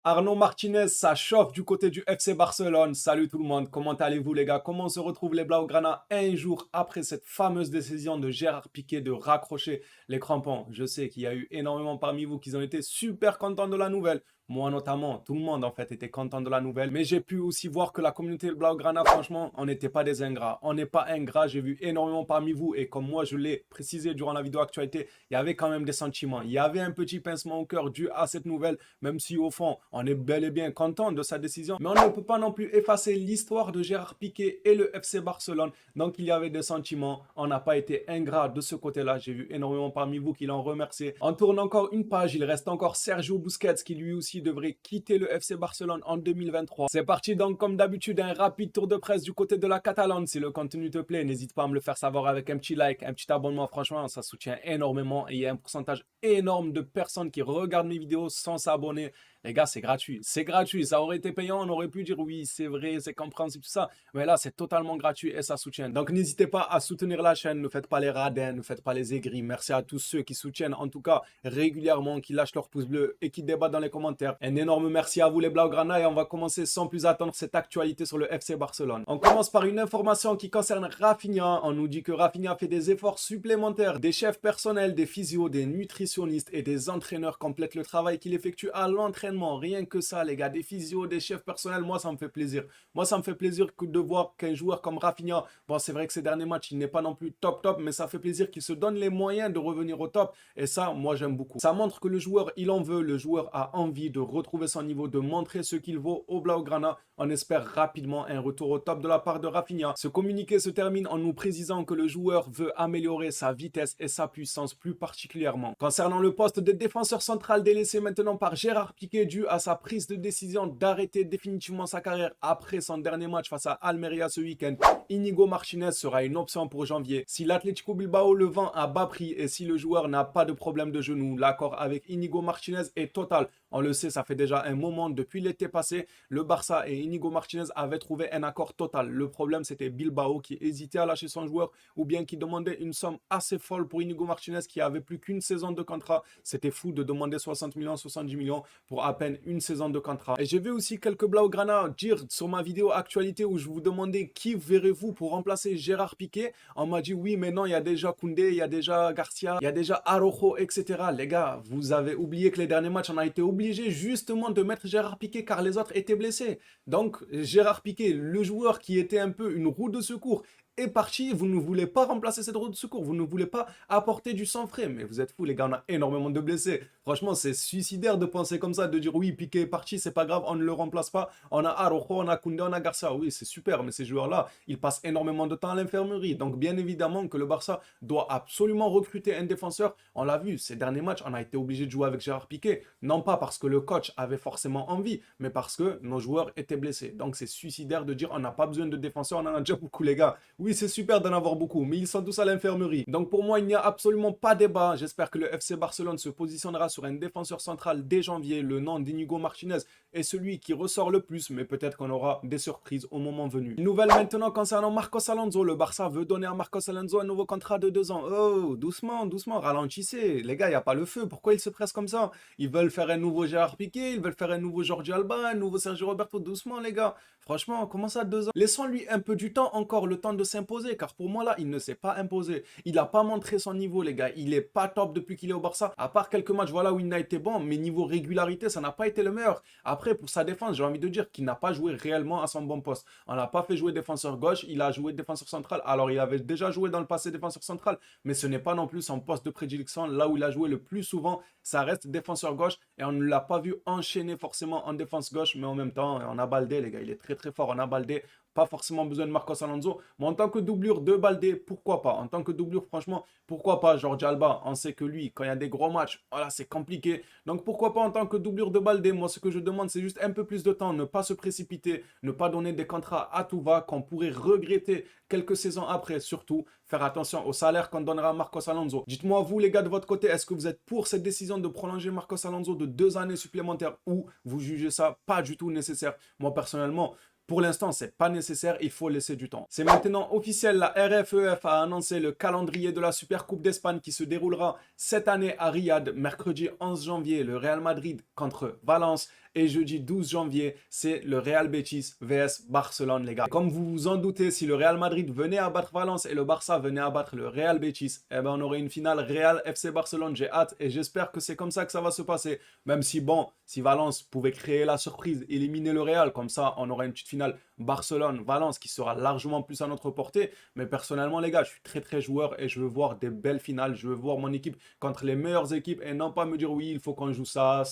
Arnaud Martinez, ça chauffe du côté du FC Barcelone. Salut tout le monde, comment allez-vous les gars? Comment se retrouvent les Blaugrana un jour après cette fameuse décision de Gérard Piqué de raccrocher les crampons? Je sais qu'il y a eu énormément parmi vous qui ont été super contents de la nouvelle. Moi notamment, tout le monde en fait était content de la nouvelle. Mais j'ai pu aussi voir que la communauté Blaugrana, franchement, on n'était pas des ingrats. On n'est pas ingrats, j'ai vu énormément parmi vous et comme moi je l'ai précisé durant la vidéo actualité, il y avait quand même des sentiments. Il y avait un petit pincement au cœur dû à cette nouvelle, même si au fond, on est bel et bien content de sa décision. Mais on ne peut pas non plus effacer l'histoire de Gérard Piqué et le FC Barcelone. Donc il y avait des sentiments. On n'a pas été ingrat de ce côté-là. J'ai vu énormément parmi vous qui l'ont remercié. On tourne encore une page. Il reste encore Sergio Busquets qui lui aussi devrait quitter le FC Barcelone en 2023. C'est parti donc comme d'habitude un rapide tour de presse du côté de la Catalogne. Si le contenu te plaît, n'hésite pas à me le faire savoir avec un petit like, un petit abonnement. Franchement, ça soutient énormément et il y a un pourcentage énorme de personnes qui regardent mes vidéos sans s'abonner. Les gars, c'est gratuit. C'est gratuit. Ça aurait été payant, on aurait pu dire oui, c'est vrai, c'est compréhensible, tout ça. Mais là, c'est totalement gratuit et ça soutient. Donc, n'hésitez pas à soutenir la chaîne. Ne faites pas les radins, ne faites pas les aigris. Merci à tous ceux qui soutiennent, en tout cas régulièrement, qui lâchent leur pouce bleu et qui débattent dans les commentaires. Un énorme merci à vous, les Blaugrana. Et on va commencer sans plus attendre cette actualité sur le FC Barcelone. On commence par une information qui concerne Rafinha. On nous dit que Rafinha fait des efforts supplémentaires. Des chefs personnels, des physios, des nutritionnistes et des entraîneurs complètent le travail qu'il effectue à l'entraînement. Rien que ça, les gars, des physios, des chefs personnels, moi, ça me fait plaisir. Moi, ça me fait plaisir de voir qu'un joueur comme Rafinha, bon, c'est vrai que ces derniers matchs, il n'est pas non plus top, mais ça fait plaisir qu'il se donne les moyens de revenir au top. Et ça, moi, j'aime beaucoup. Ça montre que le joueur, il en veut, le joueur a envie de retrouver son niveau, de montrer ce qu'il vaut au Blaugrana. On espère rapidement un retour au top de la part de Rafinha. Ce communiqué se termine en nous précisant que le joueur veut améliorer sa vitesse et sa puissance plus particulièrement. Concernant le poste de défenseur central délaissé maintenant par Gérard Piqué, dû à sa prise de décision d'arrêter définitivement sa carrière après son dernier match face à Almeria ce week-end, Inigo Martinez sera une option pour janvier. Si l'Atlético Bilbao le vend à bas prix et si le joueur n'a pas de problème de genou, l'accord avec Inigo Martinez est total. On le sait, ça fait déjà un moment, depuis l'été passé, le Barça et Inigo Martinez avaient trouvé un accord total. Le problème, c'était Bilbao qui hésitait à lâcher son joueur ou bien qui demandait une somme assez folle pour Inigo Martinez qui avait plus qu'une saison de contrat. C'était fou de demander 60 millions, 70 millions pour à peine une saison de contrat. Et j'ai vu aussi quelques Blaugrana dire sur ma vidéo actualité où je vous demandais qui verrez-vous pour remplacer Gérard Piqué. On m'a dit oui, mais non, il y a déjà Koundé, il y a déjà Garcia, il y a déjà Araujo, etc. Les gars, vous avez oublié que les derniers matchs, on a été obligé justement de mettre Gérard Piqué car les autres étaient blessés. Donc Gérard Piqué, le joueur qui était un peu une roue de secours, est parti, vous ne voulez pas remplacer cette roue de secours, vous ne voulez pas apporter du sang frais, mais vous êtes fous les gars, on a énormément de blessés. Franchement, c'est suicidaire de penser comme ça, de dire oui, Piqué est parti, c'est pas grave, on ne le remplace pas, on a Araujo, on a Koundé, on a Garcia, oui, c'est super, mais ces joueurs-là, ils passent énormément de temps à l'infirmerie, donc bien évidemment que le Barça doit absolument recruter un défenseur. On l'a vu, ces derniers matchs, on a été obligé de jouer avec Gérard Piqué, non pas parce que le coach avait forcément envie, mais parce que nos joueurs étaient blessés. Donc c'est suicidaire de dire on n'a pas besoin de défenseurs, on en a déjà beaucoup les gars. Oui, c'est super d'en avoir beaucoup, mais ils sont tous à l'infirmerie. Donc pour moi, il n'y a absolument pas débat. J'espère que le FC Barcelone se positionnera sur un défenseur central dès janvier. Le nom d'Inigo Martinez est celui qui ressort le plus, mais peut-être qu'on aura des surprises au moment venu. Une nouvelle maintenant concernant Marcos Alonso. Le Barça veut donner à Marcos Alonso un nouveau contrat de 2 ans. Oh, doucement, doucement, ralentissez. Les gars, il n'y a pas le feu. Pourquoi ils se pressent comme ça? Ils veulent faire un nouveau Gérard Piqué, ils veulent faire un nouveau Jordi Alba, un nouveau Sergio Roberto. Doucement, les gars. Franchement, comment ça, 2 ans? Laissons-lui un peu du temps encore, le temps de s'imposer, car pour moi là, il ne s'est pas imposé. Il n'a pas montré son niveau, les gars. Il est pas top depuis qu'il est au Barça. À part quelques matchs, voilà, où il n'a été bon, mais niveau régularité, ça n'a pas été le meilleur. Après, pour sa défense, j'ai envie de dire qu'il n'a pas joué réellement à son bon poste. On l'a pas fait jouer défenseur gauche, il a joué défenseur central. Alors, il avait déjà joué dans le passé défenseur central, mais ce n'est pas non plus son poste de prédilection. Là où il a joué le plus souvent, ça reste défenseur gauche et on ne l'a pas vu enchaîner forcément en défense gauche, mais en même temps, on a Baldé, les gars. Il est très très fort, on a Baldé. Pas forcément besoin de Marcos Alonso, mais en tant que doublure de Baldé, pourquoi pas? En tant que doublure, franchement, pourquoi pas? Jordi Alba, on sait que lui, quand il y a des gros matchs, voilà, c'est compliqué. Donc pourquoi pas en tant que doublure de Baldé? Moi, ce que je demande, c'est juste un peu plus de temps, ne pas se précipiter, ne pas donner des contrats à tout va, qu'on pourrait regretter quelques saisons après. Surtout, faire attention au salaire qu'on donnera à Marcos Alonso. Dites-moi, vous, les gars, de votre côté, est-ce que vous êtes pour cette décision de prolonger Marcos Alonso de 2 années supplémentaires ou vous jugez ça pas du tout nécessaire? Moi, personnellement, pour l'instant, c'est pas nécessaire, il faut laisser du temps. C'est maintenant officiel, la RFEF a annoncé le calendrier de la Super Coupe d'Espagne qui se déroulera cette année à Riyad, mercredi 11 janvier, le Real Madrid contre Valence, Et jeudi 12 janvier, c'est le Real Betis vs Barcelone, les gars. Comme vous vous en doutez, si le Real Madrid venait à battre Valence et le Barça venait à battre le Real Betis, eh ben on aurait une finale Real FC Barcelone. J'ai hâte et j'espère que c'est comme ça que ça va se passer. Même si bon, si Valence pouvait créer la surprise, éliminer le Real, comme ça on aurait une petite finale Barcelone-Valence qui sera largement plus à notre portée. Mais personnellement, les gars, je suis très joueur et je veux voir des belles finales. Je veux voir mon équipe contre les meilleures équipes et non pas me dire oui, il faut qu'on joue ça,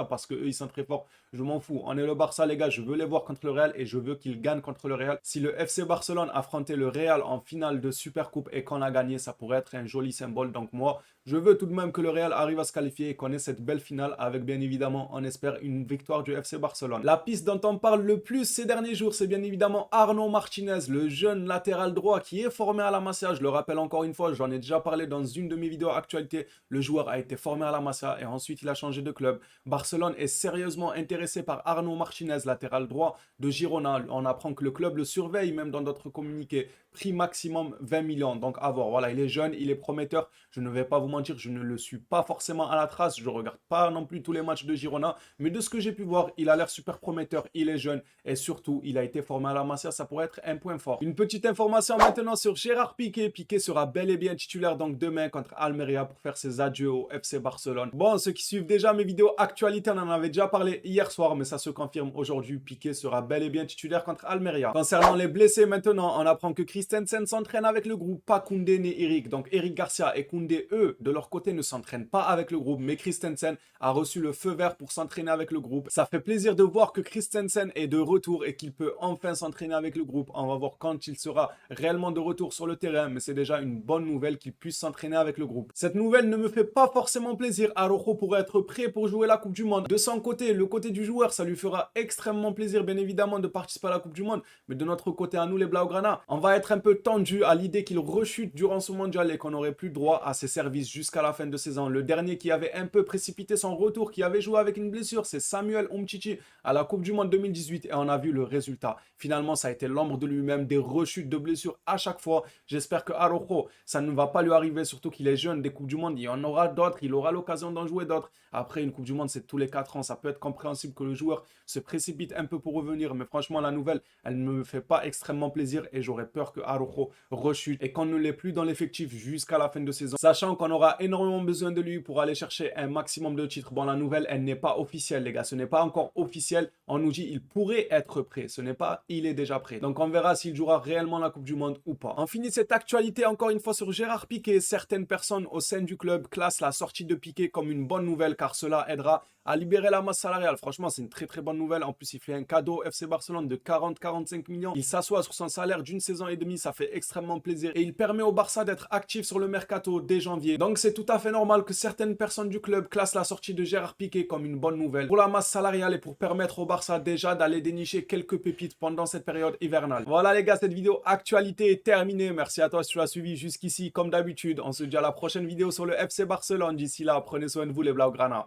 parce qu'eux ils sont très forts. Je m'en fous. On est le Barça, les gars. Je veux les voir contre le Real et je veux qu'ils gagnent contre le Real. Si le FC Barcelone affrontait le Real en finale de Supercoupe et qu'on a gagné, ça pourrait être un joli symbole. Donc moi, je veux tout de même que le Real arrive à se qualifier et qu'on ait cette belle finale avec bien évidemment, on espère, une victoire du FC Barcelone. La piste dont on parle le plus ces derniers jours, c'est bien évidemment Arnaud Martinez, le jeune latéral droit qui est formé à la Masia. Je le rappelle encore une fois, j'en ai déjà parlé dans une de mes vidéos actualité. Le joueur a été formé à la Masia et ensuite il a changé de club. Barcelone est sérieusement intéressé par Arnaud Martinez, latéral droit de Girona. On apprend que le club le surveille même dans d'autres communiqués. Prix maximum 20 millions. Donc à voir. Voilà, il est jeune, il est prometteur. Je ne vais pas vous mentir, je ne le suis pas forcément à la trace. Je ne regarde pas non plus tous les matchs de Girona. Mais de ce que j'ai pu voir, il a l'air super prometteur. Il est jeune et surtout, il a été formé à la Masia. Ça pourrait être un point fort. Une petite information maintenant sur Gérard Piqué. Piqué sera bel et bien titulaire donc demain contre Almeria pour faire ses adieux au FC Barcelone. Bon, ceux qui suivent déjà mes vidéos actualité, on en avait déjà parlé hier soir, mais ça se confirme aujourd'hui. Piqué sera bel et bien titulaire contre Almeria. Concernant les blessés maintenant, on apprend que Christensen s'entraîne avec le groupe, pas Koundé ni Eric. Donc Eric Garcia et Koundé, eux, de leur côté, ne s'entraînent pas avec le groupe, mais Christensen a reçu le feu vert pour s'entraîner avec le groupe. Ça fait plaisir de voir que Christensen est de retour et qu'il peut enfin s'entraîner avec le groupe. On va voir quand il sera réellement de retour sur le terrain, mais c'est déjà une bonne nouvelle qu'il puisse s'entraîner avec le groupe. Cette nouvelle ne me fait pas forcément plaisir. Araujo pourrait être prêt pour jouer la Coupe du Monde. De son côté, le côté du joueur, ça lui fera extrêmement plaisir, bien évidemment, de participer à la Coupe du Monde. Mais de notre côté, à nous les Blaugrana, on va être un peu tendu à l'idée qu'il rechute durant ce mondial et qu'on n'aurait plus droit à ses services jusqu'à la fin de saison. Le dernier qui avait un peu précipité son retour, qui avait joué avec une blessure, c'est Samuel Umtiti à la Coupe du Monde 2018 et on a vu le résultat. Finalement, ça a été l'ombre de lui-même, des rechutes de blessures à chaque fois. J'espère que Araujo, ça ne va pas lui arriver, surtout qu'il est jeune, des Coupes du Monde, il y en aura d'autres, il aura l'occasion d'en jouer d'autres. Après, une Coupe du Monde, c'est tous les 4 ans, ça peut être compréhensible que le joueur se précipite un peu pour revenir, mais franchement, la nouvelle, elle ne me fait pas extrêmement plaisir et j'aurais peur que Araujo rechute et qu'on ne l'ait plus dans l'effectif jusqu'à la fin de saison, sachant qu'on aura énormément besoin de lui pour aller chercher un maximum de titres. Bon, la nouvelle, elle n'est pas officielle, les gars, ce n'est pas encore officiel. On nous dit il pourrait être prêt, ce n'est pas il est déjà prêt. Donc on verra s'il jouera réellement la Coupe du Monde ou pas. On finit cette actualité encore une fois sur Gérard Piqué. Certaines personnes au sein du club classent la sortie de Piqué comme une bonne nouvelle car cela aidera à libérer la masse salariale. Franchement, c'est une très bonne nouvelle. En plus, il fait un cadeau au FC Barcelone de 40-45 millions. Il s'assoit sur son salaire d'une saison et demie. Ça fait extrêmement plaisir. Et il permet au Barça d'être actif sur le mercato dès janvier. Donc, c'est tout à fait normal que certaines personnes du club classent la sortie de Gérard Piqué comme une bonne nouvelle pour la masse salariale et pour permettre au Barça déjà d'aller dénicher quelques pépites pendant cette période hivernale. Voilà les gars, cette vidéo actualité est terminée. Merci à toi si tu l'as suivi jusqu'ici. Comme d'habitude, on se dit à la prochaine vidéo sur le FC Barcelone. D'ici là, prenez soin de vous les Blaugrana.